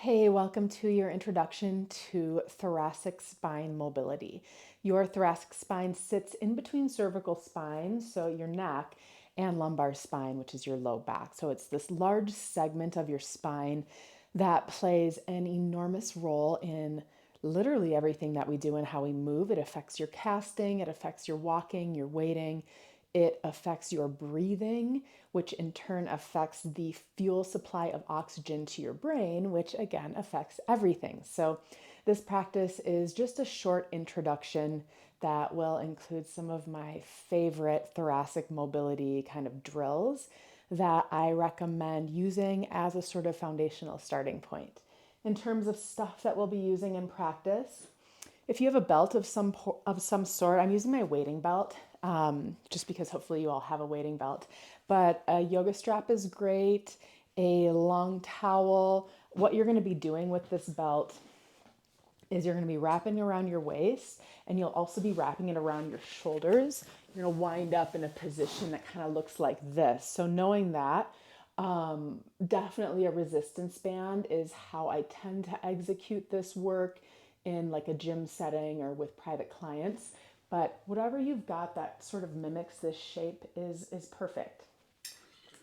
Hey, welcome to your introduction to thoracic spine mobility. Your thoracic spine sits in between cervical spine, so your neck, and lumbar spine, which is your low back. So it's this large segment of your spine that plays an enormous role in literally everything that we do and how we move. It affects your casting, it affects your walking, your waiting, it affects your breathing, which in turn affects the fuel supply of oxygen to your brain, which again affects everything. So, this practice is just a short introduction that will include some of my favorite thoracic mobility kind of drills that I recommend using as a sort of foundational starting point. In terms of stuff that we'll be using in practice, if you have a belt of some sort, I'm using my wading belt, just because hopefully you all have a wading belt. But a yoga strap is great. A long towel. What you're going to be doing with this belt is you're going to be wrapping around your waist, and you'll also be wrapping it around your shoulders. You're going to wind up in a position that kind of looks like this. So knowing that, definitely a resistance band is how I tend to execute this work in like a gym setting or with private clients. But whatever you've got that sort of mimics this shape is perfect.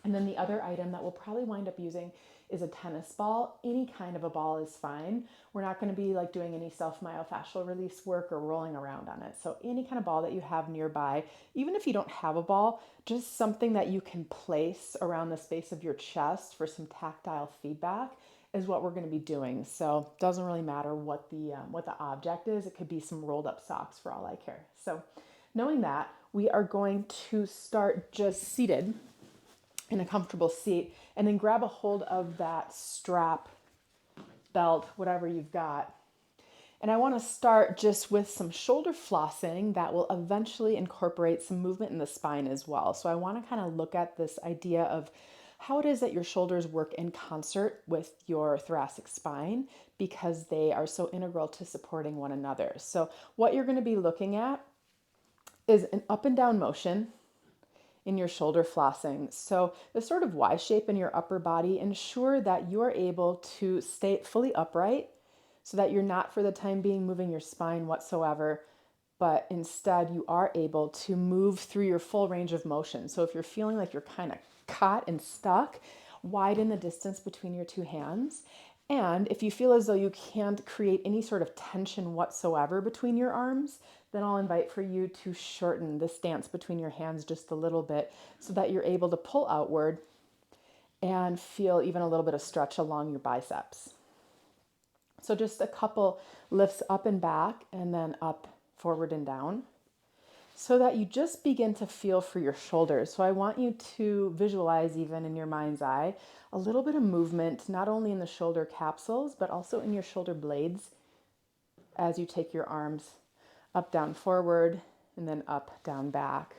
And then the other item that we'll probably wind up using is a tennis ball. Any kind of a ball is fine. We're not going to be like doing any self myofascial release work or rolling around on it. So any kind of ball that you have nearby, even if you don't have a ball, just something that you can place around the space of your chest for some tactile feedback is what we're going to be doing. So it doesn't really matter what the object is. It could be some rolled up socks for all I care. So knowing that, we are going to start just seated in a comfortable seat, and then grab a hold of that strap, belt, whatever you've got. And I want to start just with some shoulder flossing that will eventually incorporate some movement in the spine as well. So I want to kind of look at this idea of how it is that your shoulders work in concert with your thoracic spine, because they are so integral to supporting one another. So what you're going to be looking at is an up and down motion in your shoulder flossing. So the sort of Y shape in your upper body, ensure that you're able to stay fully upright so that you're not for the time being moving your spine whatsoever, but instead you are able to move through your full range of motion. So if you're feeling like you're kind of caught and stuck, widen the distance between your two hands. And if you feel as though you can't create any sort of tension whatsoever between your arms, then I'll invite for you to shorten the stance between your hands just a little bit so that you're able to pull outward and feel even a little bit of stretch along your biceps. So just a couple lifts up and back, and then up, forward, and down, so that you just begin to feel for your shoulders. So I want you to visualize, even in your mind's eye, a little bit of movement, not only in the shoulder capsules, but also in your shoulder blades as you take your arms up, down, forward, and then up, down, back.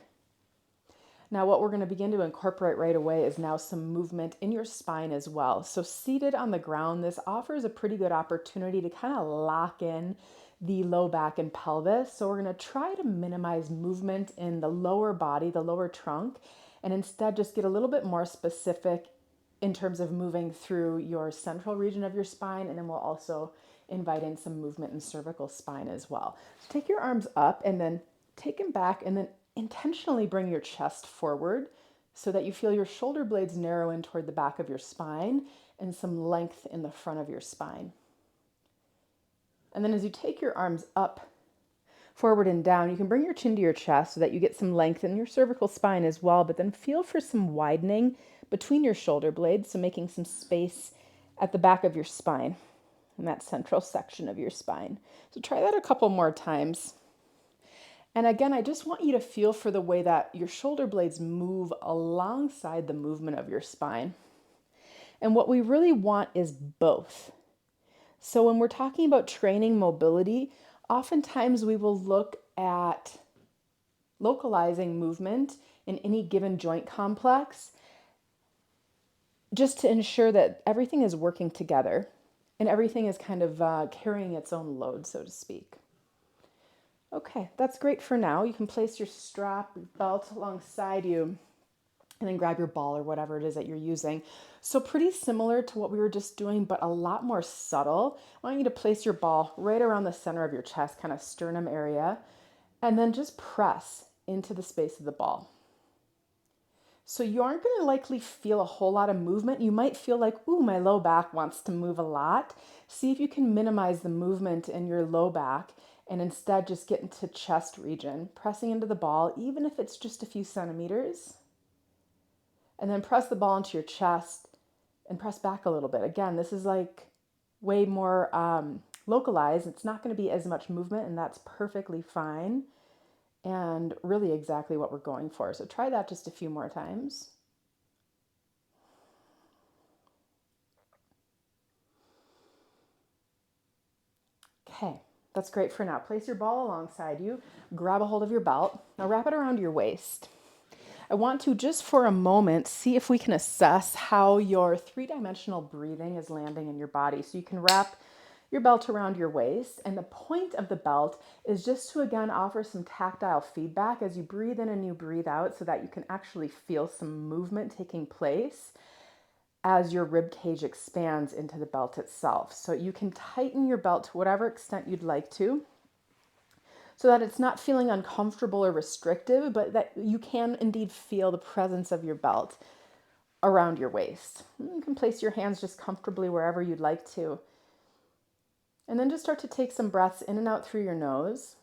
Now, what we're going to begin to incorporate right away is now some movement in your spine as well. So seated on the ground, this offers a pretty good opportunity to kind of lock in the low back and pelvis. So we're going to try to minimize movement in the lower body, the lower trunk, and instead just get a little bit more specific in terms of moving through your central region of your spine. And then we'll also invite in some movement in cervical spine as well. So take your arms up and then take them back, and then intentionally bring your chest forward so that you feel your shoulder blades narrow in toward the back of your spine and some length in the front of your spine. And then as you take your arms up, forward, and down, you can bring your chin to your chest so that you get some length in your cervical spine as well, but then feel for some widening between your shoulder blades, so making some space at the back of your spine in that central section of your spine. So try that a couple more times. And again, I just want you to feel for the way that your shoulder blades move alongside the movement of your spine. And what we really want is both. So when we're talking about training mobility, oftentimes we will look at localizing movement in any given joint complex just to ensure that everything is working together and everything is kind of carrying its own load, so to speak. Okay, that's great for now. You can place your strap, your belt alongside you. and then grab your ball or whatever it is that you're using. So pretty similar to what we were just doing, but a lot more subtle. I want you to place your ball right around the center of your chest, kind of sternum area, and then just press into the space of the ball. So you aren't going to likely feel a whole lot of movement. You might feel like, ooh, my low back wants to move a lot. See if you can minimize the movement in your low back and instead just get into chest region, pressing into the ball, even if it's just a few centimeters. And then press the ball into your chest and press back a little bit. Again, this is like way more localized. It's not going to be as much movement, and that's perfectly fine and really exactly what we're going for. So try that just a few more times. Okay, that's great for now. Place your ball alongside you, grab a hold of your belt. Now wrap it around your waist. I want to just for a moment see if we can assess how your three-dimensional breathing is landing in your body. So you can wrap your belt around your waist, and the point of the belt is just to again offer some tactile feedback as you breathe in and you breathe out so that you can actually feel some movement taking place as your rib cage expands into the belt itself. So you can tighten your belt to whatever extent you'd like to, so that it's not feeling uncomfortable or restrictive, but that you can indeed feel the presence of your belt around your waist. You can place your hands just comfortably wherever you'd like to. And then just start to take some breaths in and out through your nose.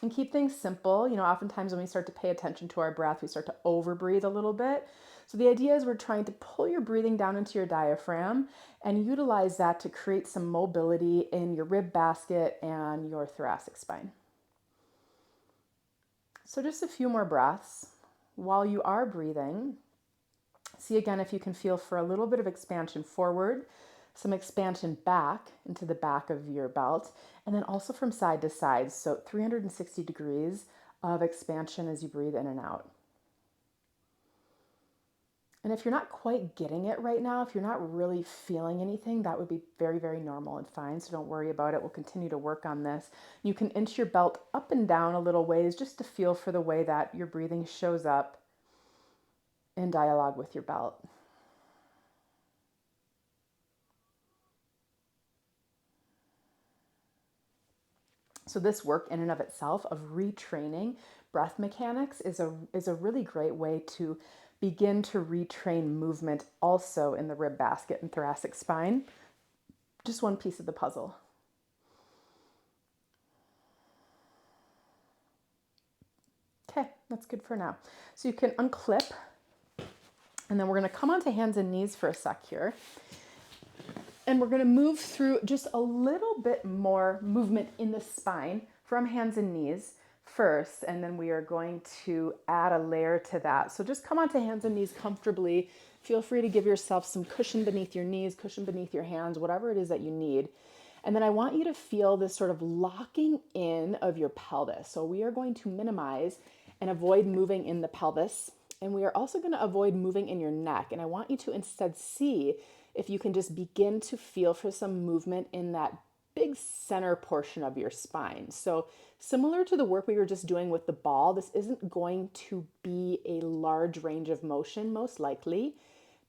And keep things simple. You know, oftentimes when we start to pay attention to our breath, we start to overbreathe a little bit. So the idea is we're trying to pull your breathing down into your diaphragm and utilize that to create some mobility in your rib basket and your thoracic spine. So just a few more breaths. While you are breathing, see again if you can feel for a little bit of expansion forward, some expansion back into the back of your belt, and then also from side to side. So 360 degrees of expansion as you breathe in and out. And if you're not quite getting it right now, if you're not really feeling anything, that would be very, very normal and fine. So don't worry about it. We'll continue to work on this. You can inch your belt up and down a little ways just to feel for the way that your breathing shows up in dialogue with your belt. So this work in and of itself of retraining breath mechanics is a really great way to begin to retrain movement also in the rib basket and thoracic spine. Just one piece of the puzzle. Okay, that's good for now. So you can unclip, and then we're going to come onto hands and knees for a sec here. And we're going to move through just a little bit more movement in the spine from hands and knees first, and then we are going to add a layer to that. So just come onto hands and knees comfortably. Feel free to give yourself some cushion beneath your knees, cushion beneath your hands, whatever it is that you need. And then I want you to feel this sort of locking in of your pelvis. So we are going to minimize and avoid moving in the pelvis, and we are also going to avoid moving in your neck. And I want you to instead see if you can just begin to feel for some movement in that big center portion of your spine. So similar to the work we were just doing with the ball, this isn't going to be a large range of motion, most likely,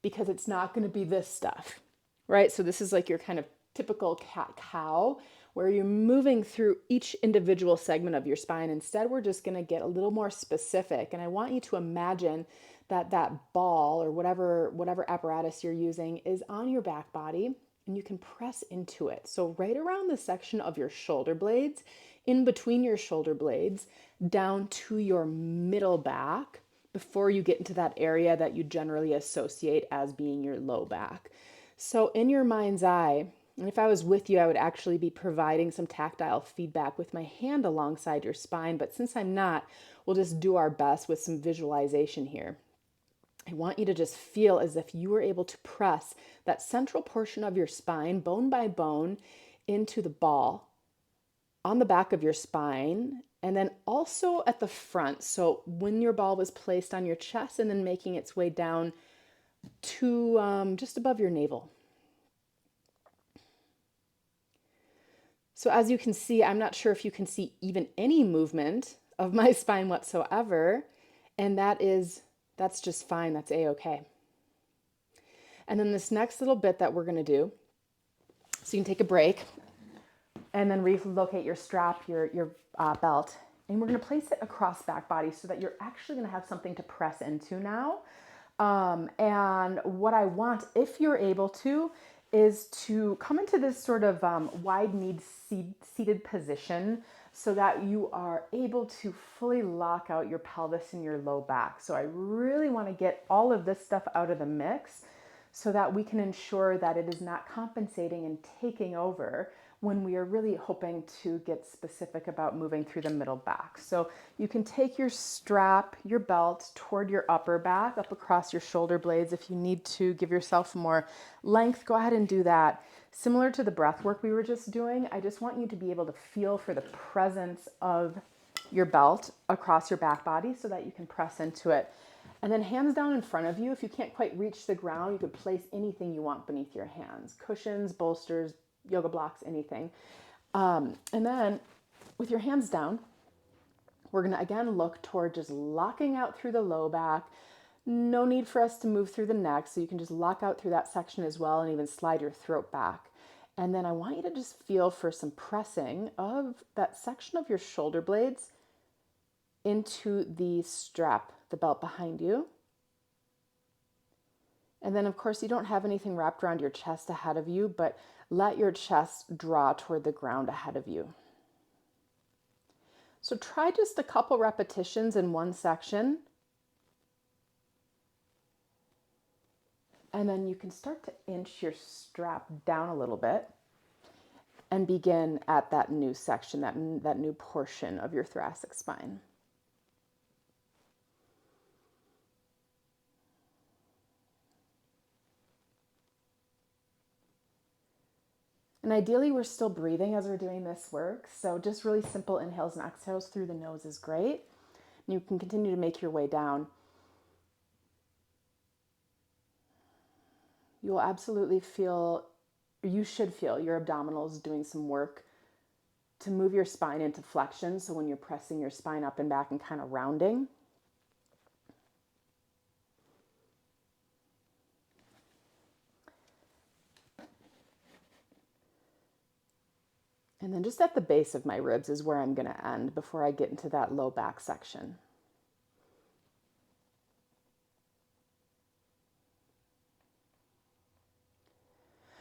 because it's not going to be this stuff, right? So this is like your kind of typical cat-cow, where you're moving through each individual segment of your spine. Instead, we're just going to get a little more specific. And I want you to imagine that ball or whatever apparatus you're using is on your back body, and you can press into it. So right around the section of your shoulder blades, in between your shoulder blades, down to your middle back, before you get into that area that you generally associate as being your low back. So in your mind's eye, and if I was with you, I would actually be providing some tactile feedback with my hand alongside your spine. But since I'm not, we'll just do our best with some visualization here. I want you to just feel as if you were able to press that central portion of your spine, bone by bone, into the ball on the back of your spine, and then also at the front. So when your ball was placed on your chest and then making its way down to just above your navel. So as you can see, I'm not sure if you can see even any movement of my spine whatsoever. And that's just fine. That's a-okay. And then this next little bit that we're going to do, so you can take a break and then relocate your strap, your belt, and we're going to place it across back body so that you're actually going to have something to press into now. And what I want, if you're able to, is to come into this sort of wide knee seated position so that you are able to fully lock out your pelvis and your low back. So I really want to get all of this stuff out of the mix so that we can ensure that it is not compensating and taking over when we are really hoping to get specific about moving through the middle back. So you can take your strap, your belt toward your upper back, up across your shoulder blades. If you need to give yourself more length, go ahead and do that. Similar to the breath work we were just doing, I just want you to be able to feel for the presence of your belt across your back body so that you can press into it. And then hands down in front of you. If you can't quite reach the ground, you could place anything you want beneath your hands. Cushions, bolsters, yoga blocks, anything. And then with your hands down, we're going to again look toward just locking out through the low back. No need for us to move through the neck, so you can just lock out through that section as well and even slide your throat back. And then I want you to just feel for some pressing of that section of your shoulder blades into the strap, the belt behind you. And then, of course, you don't have anything wrapped around your chest ahead of you, but let your chest draw toward the ground ahead of you. So try just a couple repetitions in one section. And then you can start to inch your strap down a little bit and begin at that new section, that new portion of your thoracic spine. And ideally, we're still breathing as we're doing this work. So just really simple inhales and exhales through the nose is great. And you can continue to make your way down. You will absolutely feel, you should feel your abdominals doing some work to move your spine into flexion. So when you're pressing your spine up and back and kind of rounding. And then just at the base of my ribs is where I'm going to end before I get into that low back section.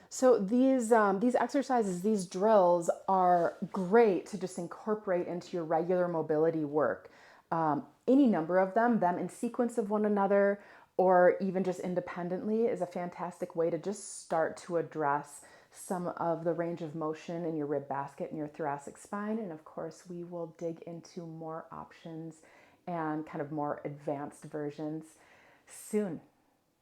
So these exercises, these drills are great to just incorporate into your regular mobility work. Any number of them in sequence of one another, or even just independently, is a fantastic way to just start to address some of the range of motion in your rib basket and your thoracic spine. And of course, we will dig into more options and kind of more advanced versions soon.